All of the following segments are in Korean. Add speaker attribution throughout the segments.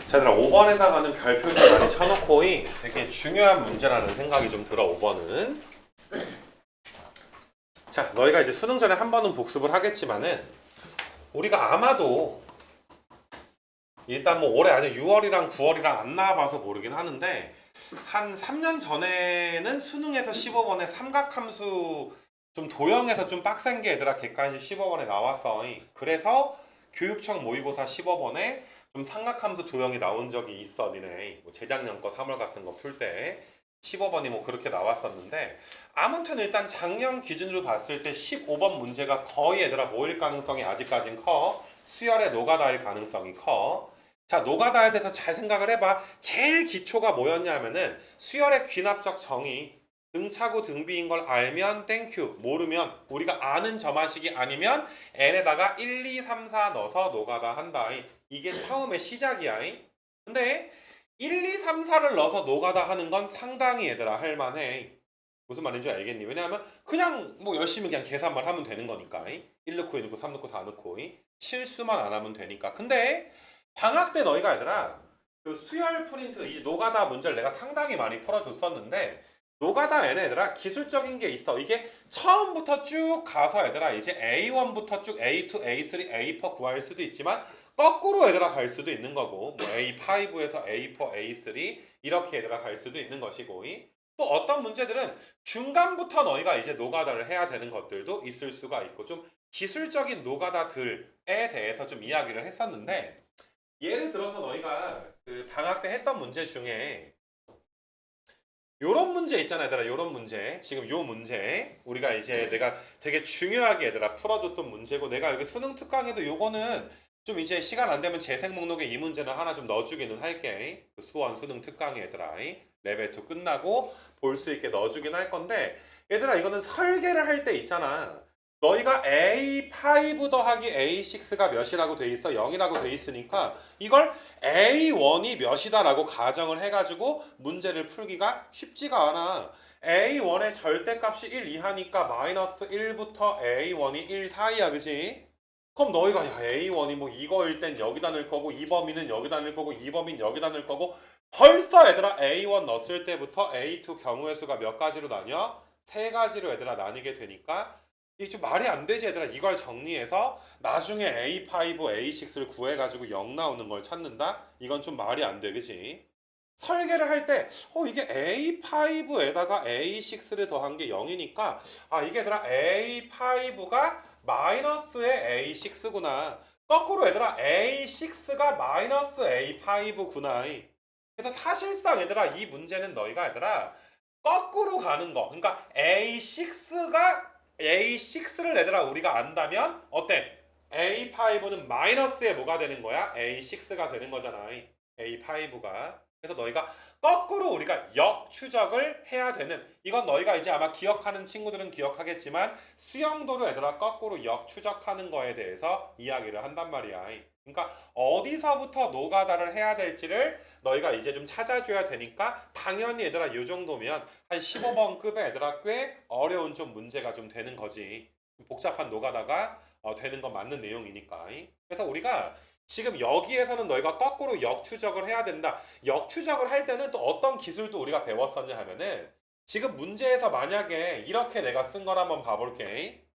Speaker 1: 자, 얘들아 5번에다가는 별표 좀 많이 쳐놓고 되게 중요한 문제라는 생각이 좀 들어. 5번은 자, 너희가 이제 수능 전에 한 번은 복습을 하겠지만은 우리가 아마도 일단 뭐 올해 아직 6월이랑 9월이랑 안 나와봐서 모르긴 하는데 한 3년 전에는 수능에서 15번에 삼각함수 좀 도형에서 좀 빡센 게 얘들아 객관식 15번에 나왔어. 그래서 교육청 모의고사 15번에 좀 삼각함수 도형이 나온 적이 있어. 니네 뭐 재작년 거 3월 같은 거 풀 때 15번이 뭐 그렇게 나왔었는데 아무튼 일단 작년 기준으로 봤을 때 15번 문제가 거의 얘들아 뭐일 가능성이 아직까진 커. 수열에 노가다일 가능성이 커. 자, 노가다에 대해서 잘 생각을 해봐. 제일 기초가 뭐였냐면은 수열의 귀납적 정의 등차구 등비인 걸 알면 땡큐, 모르면 우리가 아는 점화식이 아니면 n에다가 1, 2, 3, 4 넣어서 노가다 한다. 이게 처음에 시작이야. 근데 1, 2, 3, 4를 넣어서 노가다 하는 건 상당히 얘들아 할만해. 무슨 말인지 알겠니? 왜냐하면 그냥 뭐 열심히 그냥 계산만 하면 되는 거니까. 1 넣고 2 넣고 3 넣고 4 넣고 실수만 안 하면 되니까. 근데 방학 때 너희가 얘들아 그 수열 프린트 이 노가다 문제를 내가 상당히 많이 풀어줬었는데 노가다 얘네들아 기술적인 게 있어. 이게 처음부터 쭉 가서 얘들아 이제 A1부터 쭉 A2, A3, A4 구할 수도 있지만 거꾸로 얘들아 갈 수도 있는 거고 뭐 A5에서 A4, A3 이렇게 얘들아 갈 수도 있는 것이고 또 어떤 문제들은 중간부터 너희가 이제 노가다를 해야 되는 것들도 있을 수가 있고 좀 기술적인 노가다들에 대해서 좀 이야기를 했었는데 예를 들어서 너희가 그 방학 때 했던 문제 중에 요런 문제 있잖아 얘들아. 요런 문제 지금 요 문제 우리가 이제 내가 되게 중요하게 얘들아 풀어줬던 문제고 내가 여기 수능 특강에도 요거는 좀 이제 시간 안 되면 재생 목록에 이 문제는 하나 좀 넣어주기는 할게. 그 수원 수능 특강에 얘들아 레벨 2 끝나고 볼 수 있게 넣어주긴 할 건데 얘들아 이거는 설계를 할 때 있잖아. 너희가 A5 더하기 A6가 몇이라고 돼 있어? 0이라고 돼 있으니까 이걸 A1이 몇이다 라고 가정을 해가지고 문제를 풀기가 쉽지가 않아. A1의 절대값이 1 이하니까 마이너스 1부터 A1이 1 사이야. 그지? 그럼 너희가 야 A1이 뭐 이거일 땐 여기다 넣을 거고 이 범위는 여기다 넣을 거고 이 범위는 여기다 넣을 거고 벌써 얘들아 A1 넣었을 때부터 A2 경우의 수가 몇 가지로 나뉘어? 세 가지로 얘들아 나뉘게 되니까 이게 좀 말이 안 되지 얘들아. 이걸 정리해서 나중에 A5, A6를 구해가지고 0 나오는 걸 찾는다? 이건 좀 말이 안 돼. 그치? 설계를 할 때 이게 A5에다가 A6를 더한 게 0이니까 이게 얘들아 A5가 마이너스의 A6구나. 거꾸로 얘들아 A6가 마이너스 A5구나. 그래서 사실상 얘들아 이 문제는 너희가 얘들아 거꾸로 가는 거. 그러니까 A6를 얘들아 우리가 안다면 어때? A5는 마이너스에 뭐가 되는 거야? A6가 되는 거잖아. A5가. 그래서 너희가 거꾸로 우리가 역추적을 해야 되는 이건 너희가 이제 아마 기억하는 친구들은 기억하겠지만 수영도로 얘들아 거꾸로 역추적하는 거에 대해서 이야기를 한단 말이야. 그러니까 어디서부터 노가다를 해야 될지를 너희가 이제 좀 찾아줘야 되니까 당연히 얘들아 이 정도면 한 15번 급의 얘들아 꽤 어려운 좀 문제가 좀 되는 거지. 복잡한 노가다가 되는 건 맞는 내용이니까. 그래서 우리가 지금 여기에서는 너희가 거꾸로 역추적을 해야 된다. 역추적을 할 때는 또 어떤 기술도 우리가 배웠었냐 하면은 지금 문제에서 만약에 이렇게 내가 쓴 걸 한번 봐볼게.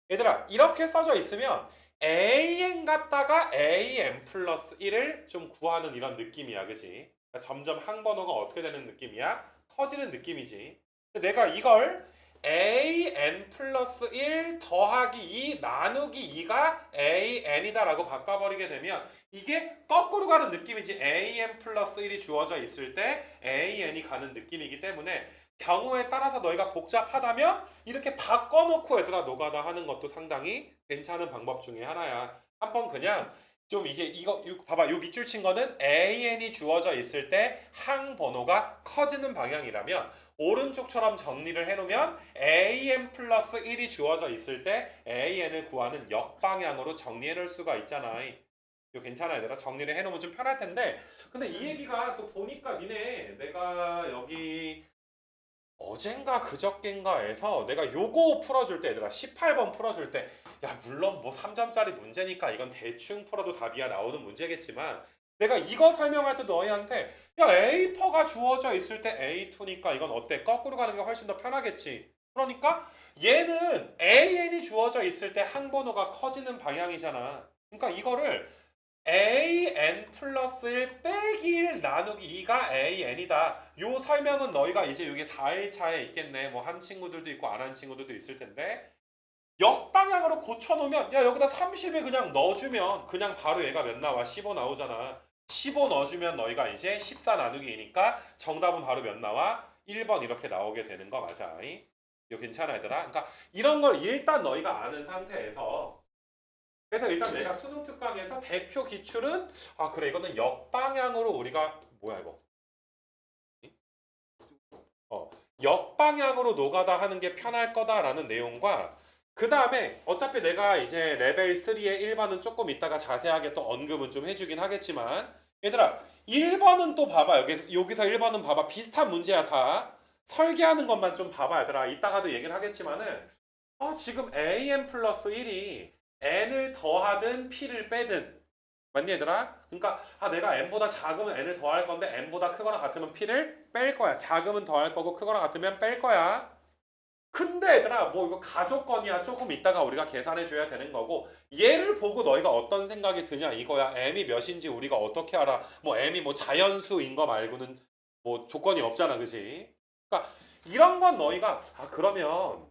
Speaker 1: 얘들아 이렇게 써져 있으면 an 갖다가 an 플러스 1을 좀 구하는 이런 느낌이야. 그지? 그러니까 점점 항번호가 어떻게 되는 느낌이야? 커지는 느낌이지. 내가 이걸 an 플러스 1 더하기 2 나누기 2가 an이다 라고 바꿔버리게 되면 이게 거꾸로 가는 느낌이지. an 플러스 1이 주어져 있을 때 an이 가는 느낌이기 때문에 경우에 따라서 너희가 복잡하다면 이렇게 바꿔놓고 얘들아 노가다 하는 것도 상당히 괜찮은 방법 중에 하나야. 한번 그냥 좀 이거 봐봐. 요 밑줄 친 거는 an이 주어져 있을 때 항번호가 커지는 방향이라면 오른쪽처럼 정리를 해놓으면 an 플러스 1이 주어져 있을 때 an을 구하는 역방향으로 정리해 놓을 수가 있잖아. 이거 괜찮아 얘들아. 정리를 해놓으면 좀 편할 텐데 근데 이 얘기가 또 보니까 니네 내가 여기 어젠가 그저껜가에서 내가 요거 풀어줄 때 얘들아 18번 풀어줄 때 야 물론 뭐 3점짜리 문제니까 이건 대충 풀어도 답이야 나오는 문제겠지만 내가 이거 설명할 때 너희한테 야 A4가 주어져 있을 때 A2니까 이건 어때? 거꾸로 가는 게 훨씬 더 편하겠지. 그러니까 얘는 AN이 주어져 있을 때 항번호가 커지는 방향이잖아. 그러니까 이거를 AN 플러스 1 빼기 1 나누기 2가 AN이다. 요 설명은 너희가 이제 여기 4일차에 있겠네. 뭐 한 친구들도 있고 안 한 친구들도 있을 텐데 역방향으로 고쳐놓으면 야 여기다 30을 그냥 넣어주면 그냥 바로 얘가 몇 나와? 15 나오잖아. 15 넣어주면 너희가 이제 14 나누기 2니까 정답은 바로 몇 나와? 1번 이렇게 나오게 되는 거 맞아. 이거 괜찮아 얘들아? 그러니까 이런 걸 일단 너희가 아는 상태에서 그래서 일단 내가 수능 특강에서 대표 기출은 아 그래 이거는 역방향으로 우리가 뭐야 이거 역방향으로 노가다 하는 게 편할 거다라는 내용과 그 다음에 어차피 내가 이제 레벨 3의 1번은 조금 이따가 자세하게 또 언급은 좀 해주긴 하겠지만 얘들아 1번은 또 봐봐 여기서 1번은 봐봐 비슷한 문제야 다 설계하는 것만 좀 봐봐 얘들아 이따가도 얘기를 하겠지만은 지금 an 플러스 1이 n을 더하든 p를 빼든 맞니 얘들아? 그러니까 내가 n보다 작으면 n을 더할 건데 n보다 크거나 같으면 p를 뺄 거야. 작으면 더할 거고 크거나 같으면 뺄 거야. 근데 얘들아 뭐 이거 가족건이야 조금 이따가 우리가 계산해 줘야 되는 거고 얘를 보고 너희가 어떤 생각이 드냐 이거야. m이 몇인지 우리가 어떻게 알아? 뭐 m이 뭐 자연수인 거 말고는 뭐 조건이 없잖아 그지? 그러니까 이런 건 너희가 그러면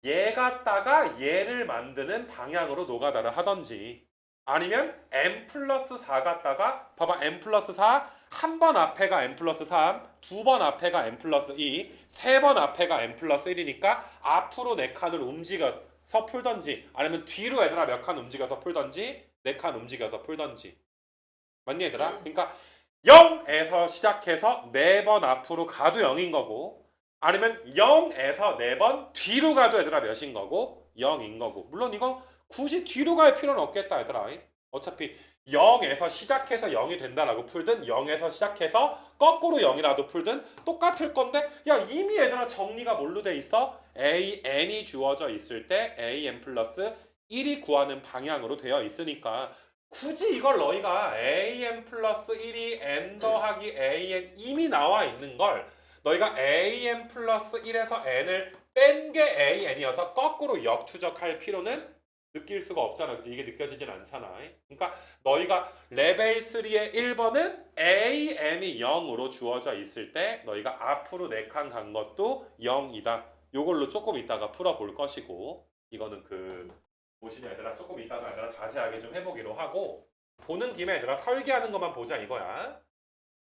Speaker 1: 얘 갖다가 얘를 만드는 방향으로 노가다를 하던지 아니면 n 플러스 4 갖다가 봐봐 n 플러스 4 한 번 앞에가 n 플러스 3 두 번 앞에가 n 플러스 2 세 번 앞에가 n 플러스 1이니까 앞으로 네 칸을 움직여서 풀던지 아니면 뒤로 얘들아 몇 칸 움직여서 풀던지 네 칸 움직여서 풀던지 맞니 얘들아? 그러니까 0에서 시작해서 네 번 앞으로 가도 0인 거고 아니면 0에서 네 번 뒤로 가도 얘들아 몇인 거고 0인 거고 물론 이거 굳이 뒤로 갈 필요는 없겠다 얘들아 어차피 0에서 시작해서 0이 된다라고 풀든 0에서 시작해서 거꾸로 0이라도 풀든 똑같을 건데 야 이미 얘들아 정리가 뭘로 돼 있어? AN이 주어져 있을 때 AN 플러스 1이 구하는 방향으로 되어 있으니까 굳이 이걸 너희가 AN 플러스 1이 N 더하기 AN 이미 나와 있는 걸 너희가 AN 플러스 1에서 N을 뺀 게 AN이어서 거꾸로 역추적할 필요는 느낄 수가 없잖아. 그치? 이게 느껴지진 않잖아. 그러니까 너희가 레벨 3의 1번은 AM이 0으로 주어져 있을 때 너희가 앞으로 4칸 간 것도 0이다. 요걸로 조금 이따가 풀어볼 것이고 이거는 보시냐 얘들아 조금 이따가 얘들아 자세하게 좀 해보기로 하고 보는 김에 얘들아 설계하는 것만 보자 이거야.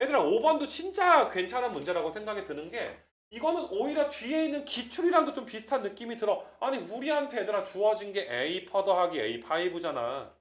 Speaker 1: 얘들아 5번도 진짜 괜찮은 문제라고 생각이 드는 게 이거는 오히려 뒤에 있는 기출이랑도 좀 비슷한 느낌이 들어. 아니 우리한테 얘들아 주어진 게 A 퍼 더하기 A5잖아.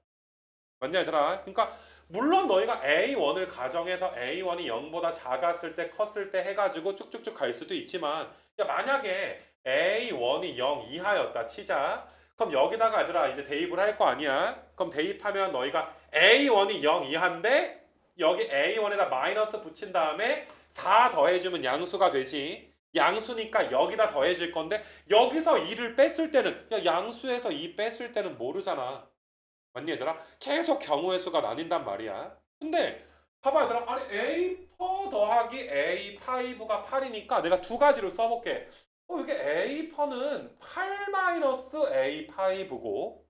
Speaker 1: 맞냐 얘들아? 그러니까 물론 너희가 A1을 가정해서 A1이 0보다 작았을 때 컸을 때 해가지고 쭉쭉쭉 갈 수도 있지만 야 만약에 A1이 0 이하였다 치자. 그럼 여기다가 얘들아 이제 대입을 할 거 아니야? 그럼 대입하면 너희가 A1이 0 이하인데 여기 A1에다 마이너스 붙인 다음에 4 더해주면 양수가 되지. 양수니까 여기다 더해질 건데 여기서 2를 뺐을 때는 야 양수에서 2 뺐을 때는 모르잖아. 맞니 얘들아? 계속 경우의 수가 나뉜단 말이야. 근데 봐봐 얘들아 아니 A4 더하기 A5가 8이니까 내가 두 가지로 써볼게. 이게 A4는 8 마이너스 A5고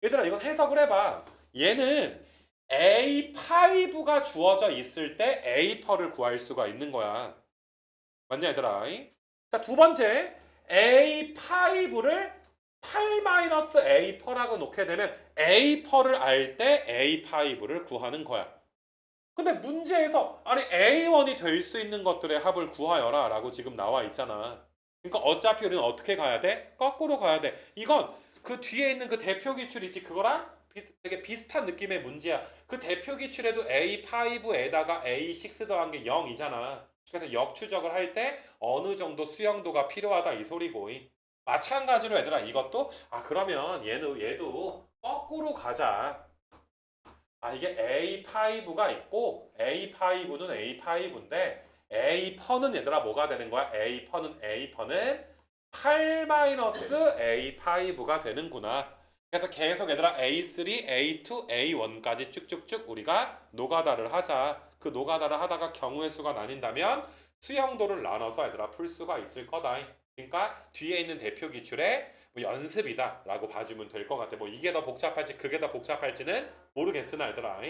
Speaker 1: 얘들아 이건 해석을 해봐. 얘는 A5가 주어져 있을 때 A4를 구할 수가 있는 거야. 맞냐 얘들아? 자, 두 번째 A5를 8-A4라고 놓게 되면 A4를 알 때 A5를 구하는 거야. 근데 문제에서 아니 A1이 될 수 있는 것들의 합을 구하여라 라고 지금 나와 있잖아. 그러니까 어차피 우리는 어떻게 가야 돼? 거꾸로 가야 돼. 이건 그 뒤에 있는 그 대표 기출이지 그거랑 되게 비슷한 느낌의 문제야. 그 대표 기출에도 A5에다가 A6 더한 게 0이잖아. 그래서 역추적을 할 때 어느 정도 수용도가 필요하다 이 소리고. 마찬가지로 얘들아 이것도 그러면 얘도 거꾸로 가자. 이게 A5가 있고 A5는 A5인데 A 퍼는 얘들아 뭐가 되는 거야? A 퍼는 8-A5가 되는구나. 그래서 계속 얘들아 A3, A2, A1까지 쭉쭉쭉 우리가 노가다를 하자. 그 노가다를 하다가 경우의 수가 나뉜다면 수형도를 나눠서 얘들아 풀 수가 있을 거다. 그러니까 뒤에 있는 대표 기출에 뭐 연습이다 라고 봐주면 될 것 같아. 뭐 이게 더 복잡할지 그게 더 복잡할지는 모르겠으나 얘들아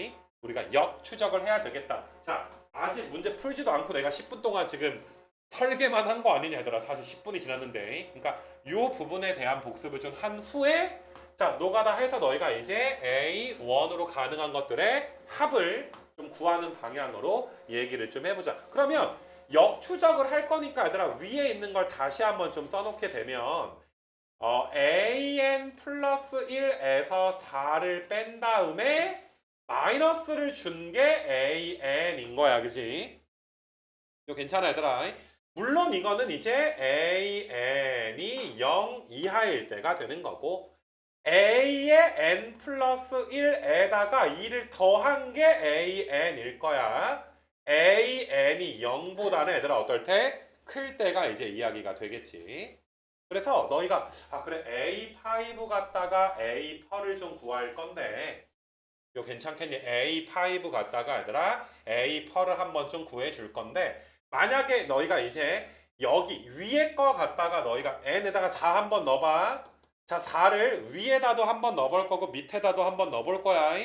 Speaker 1: 우리가 역추적을 해야 되겠다. 자, 아직 문제 풀지도 않고 내가 10분 동안 지금 설계만 한 거 아니냐 얘들아. 사실 10분이 지났는데. 그러니까 이 부분에 대한 복습을 좀 한 후에 자, 노가다 해서 너희가 이제 A1으로 가능한 것들의 합을 좀 구하는 방향으로 얘기를 좀 해보자. 그러면 역추적을 할 거니까 얘들아 위에 있는 걸 다시 한번 좀 써놓게 되면 AN 플러스 1에서 4를 뺀 다음에 마이너스를 준 게 AN인 거야. 그지? 이거 괜찮아 얘들아. 물론 이거는 이제 AN이 0 이하일 때가 되는 거고 A의 n 플러스 1에다가 2를 더한 게 AN일 거야. AN이 0보다는 얘들아 어떨 때? 클 때가 이제 이야기가 되겠지. 그래서 너희가 그래 A5 갖다가 A4를 좀 구할 건데 이거 괜찮겠니? A5 갖다가 얘들아 A4를 한번 좀 구해 줄 건데 만약에 너희가 이제 여기 위에 거 갖다가 너희가 n에다가 4 한번 넣어봐. 자, 4를 위에다도 한번 넣어볼 거고 밑에다도 한번 넣어볼 거야.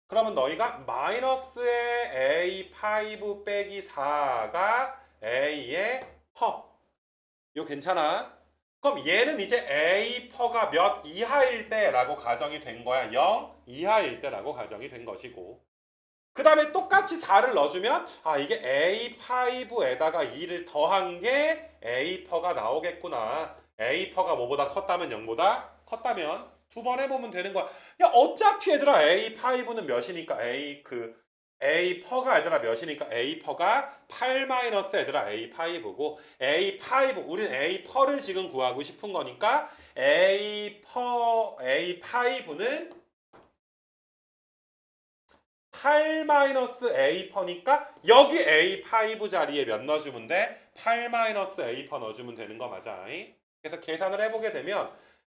Speaker 1: 그러면 너희가 마이너스의 A5 빼기 4가 A의 퍼. 이거 괜찮아? 그럼 얘는 이제 A 퍼가 몇 이하일 때라고 가정이 된 거야. 0 이하일 때라고 가정이 된 것이고. 그 다음에 똑같이 4를 넣어주면 이게 A5에다가 2를 더한 게 A 퍼가 나오겠구나. A 퍼가 뭐보다 컸다면 0보다 컸다면 두 번 해보면 되는 거야. 야 어차피 얘들아 A5는 몇이니까 A 퍼가 얘들아 몇이니까 A 퍼가 8 마이너스 얘들아 A5고 A5 우린 A 퍼를 지금 구하고 싶은 거니까 A5는 8 마이너스 A 퍼니까 여기 A5 자리에 몇 넣어주면 돼? 8 마이너스 A 퍼 넣어주면 되는 거 맞아. 그래서 계산을 해보게 되면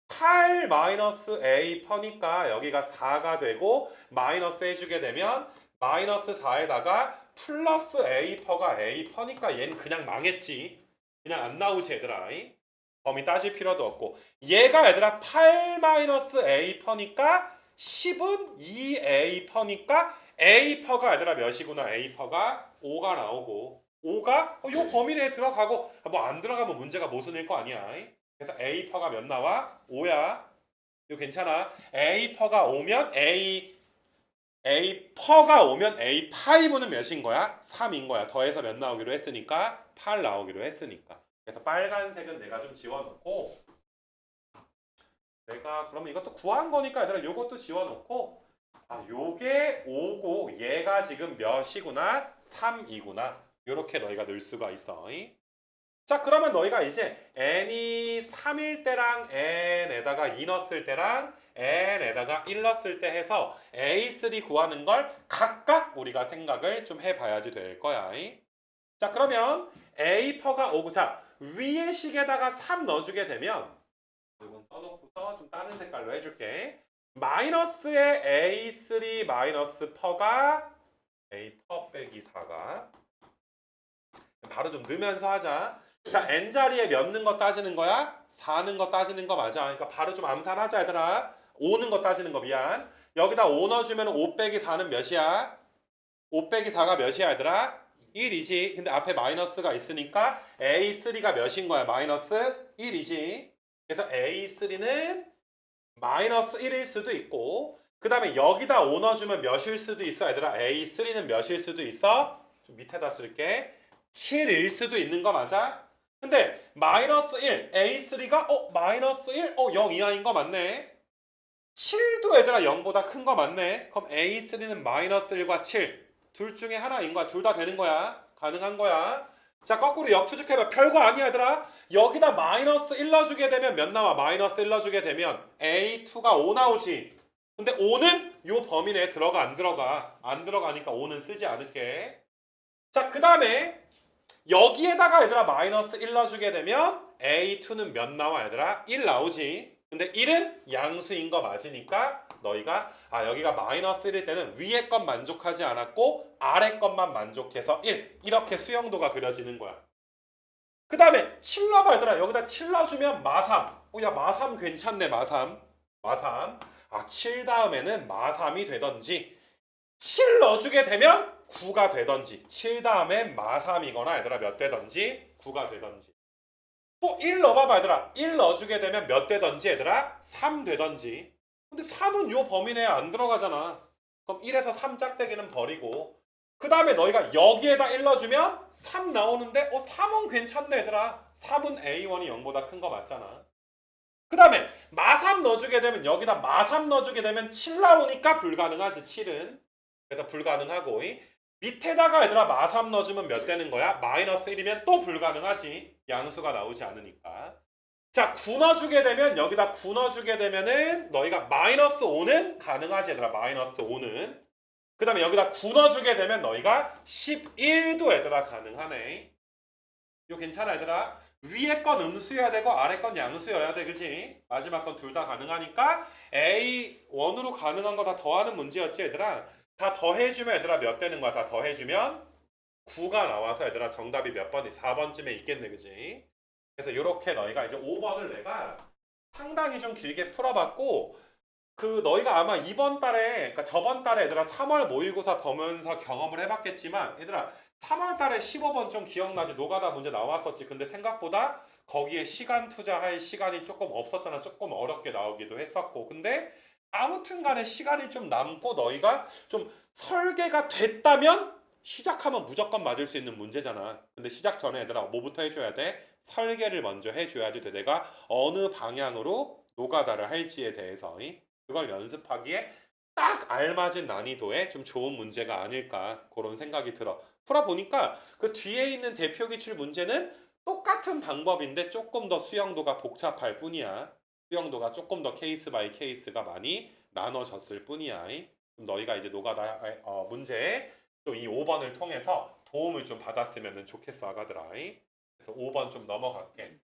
Speaker 1: 8 마이너스 A 퍼니까 여기가 4가 되고 마이너스 해주게 되면 마이너스 4에다가 플러스 A 퍼가 A 퍼니까 얘는 그냥 망했지. 그냥 안 나오지 얘들아. 범위 따질 필요도 없고 얘가 얘들아 8 마이너스 A 퍼니까 10은 2A 퍼니까 A 퍼가 얘들아 몇이구나. A 퍼가 5가 나오고 5가 요 범위 내에 들어가고 뭐 안 들어가면 문제가 모순일 거 아니야. 그래서 A 퍼가 몇 나와? 5야. 이거 괜찮아. A 퍼가 오면 A 퍼가 오면 A5는 몇인 거야? 3인 거야. 더해서 몇 나오기로 했으니까 8 나오기로 했으니까. 그래서 빨간색은 내가 좀 지워놓고 내가 그러면 이것도 구한 거니까 얘들아 요것도 지워놓고 요게 5고 얘가 지금 몇이구나? 3이구나. 요렇게 너희가 넣을 수가 있어. 자 그러면 너희가 이제 n이 3일 때랑 n에다가 2 넣었을 때랑 n에다가 1 넣었을 때 해서 A3 구하는 걸 각각 우리가 생각을 좀 해봐야지 될 거야. 자 그러면 A 퍼가 5고 자 위의 식에다가 3 넣어주게 되면 이건 써놓고서 좀 다른 색깔로 해줄게. 마이너스의 A3 마이너스 퍼가 A 퍼 빼기 4가 바로 좀 넣으면서 하자. 자, n자리에 몇 는 거 따지는 거야? 4는 거 따지는 거 맞아. 그러니까 바로 좀 암산하자 얘들아. 5는 거 따지는 거 미안. 여기다 5 넣어주면 5 빼기 4는 몇이야? 5 빼기 4가 몇이야 얘들아? 1이지. 근데 앞에 마이너스가 있으니까 A3가 몇인 거야? 마이너스 1이지. 그래서 A3는 마이너스 1일 수도 있고 그 다음에 여기다 5 넣어주면 몇일 수도 있어 얘들아. A3는 몇일 수도 있어? 좀 밑에다 쓸게. 7일 수도 있는 거 맞아? 근데 마이너스 1 A3가 마이너스 1 0 이하인 거 맞네. 7도 얘들아 0보다 큰 거 맞네. 그럼 A3는 마이너스 1과 7 둘 중에 하나인 거야. 둘 다 되는 거야. 가능한 거야. 자 거꾸로 역추적해봐. 별거 아니야 얘들아. 여기다 마이너스 1 넣어주게 되면 몇 나와? 마이너스 1 넣어주게 되면 A2가 5 나오지. 근데 5는 요 범위 내에 들어가 안 들어가? 안 들어가니까 5는 쓰지 않을게. 자 그 다음에 여기에다가 얘들아 마이너스 1 넣어주게 되면 A2는 몇 나와 얘들아? 1 나오지. 근데 1은 양수인 거 맞으니까 너희가 여기가 마이너스 1일 때는 위에 것 만족하지 않았고 아래 것만 만족해서 1 이렇게 수영도가 그려지는 거야. 그 다음에 7 넣어봐 얘들아. 여기다 7 넣어주면 마3. 야 마3 괜찮네 마3. 마3. 7 다음에는 마3이 되던지 7 넣어주게 되면 9가 되던지 7 다음에 마3이거나 얘들아 몇 되던지 9가 되던지 또 1 넣어봐봐 얘들아. 1 넣어주게 되면 몇 되던지 얘들아 3 되던지. 근데 3은 요 범위 내에 안 들어가잖아. 그럼 1에서 3 짝대기는 버리고 그 다음에 너희가 여기에다 1 넣어주면 3 나오는데 3은 괜찮네 얘들아. 3은 A1이 0보다 큰 거 맞잖아. 그 다음에 마3 넣어주게 되면 여기다 마3 넣어주게 되면 7 나오니까 불가능하지 7은. 그래서 불가능하고 밑에다가 얘들아 마3 넣어주면 몇 되는 거야? 마이너스 1이면 또 불가능하지. 양수가 나오지 않으니까. 자 9 넣어주게 되면 여기다 9 넣어주게 되면은 너희가 마이너스 5는 가능하지 얘들아. 마이너스 5는. 그 다음에 여기다 9 넣어주게 되면 너희가 11도 얘들아 가능하네. 이거 괜찮아 얘들아. 위에 건 음수여야 되고 아래 건 양수여야 돼. 그지? 마지막 건 둘 다 가능하니까 A1으로 가능한 거 다 더하는 문제였지 얘들아. 다 더해주면 얘들아 몇 되는 거야? 다 더해주면 9가 나와서 얘들아 정답이 몇 번이 4번쯤에 있겠네. 그지? 그래서 이렇게 너희가 이제 5번을 내가 상당히 좀 길게 풀어봤고 그 너희가 아마 이번 달에 그러니까 저번 달에 얘들아 3월 모의고사 보면서 경험을 해봤겠지만 얘들아 3월 달에 15번 좀 기억나지? 노가다 문제 나왔었지. 근데 생각보다 거기에 시간 투자할 시간이 조금 없었잖아. 조금 어렵게 나오기도 했었고. 근데 아무튼 간에 시간이 좀 남고 너희가 좀 설계가 됐다면 시작하면 무조건 맞을 수 있는 문제잖아. 근데 시작 전에 얘들아 뭐부터 해줘야 돼? 설계를 먼저 해줘야지 돼. 내가 어느 방향으로 노가다를 할지에 대해서 그걸 연습하기에 딱 알맞은 난이도의 좀 좋은 문제가 아닐까 그런 생각이 들어. 풀어보니까 그 뒤에 있는 대표 기출 문제는 똑같은 방법인데 조금 더 수영도가 복잡할 뿐이야. 수영도가 조금 더 케이스 바이 케이스가 많이 나눠졌을 뿐이야. 그럼 너희가 이제 노가다 문제에 또 이 5번을 통해서 도움을 좀 받았으면 좋겠어 아가들아. 그래서 5번 좀 넘어갈게.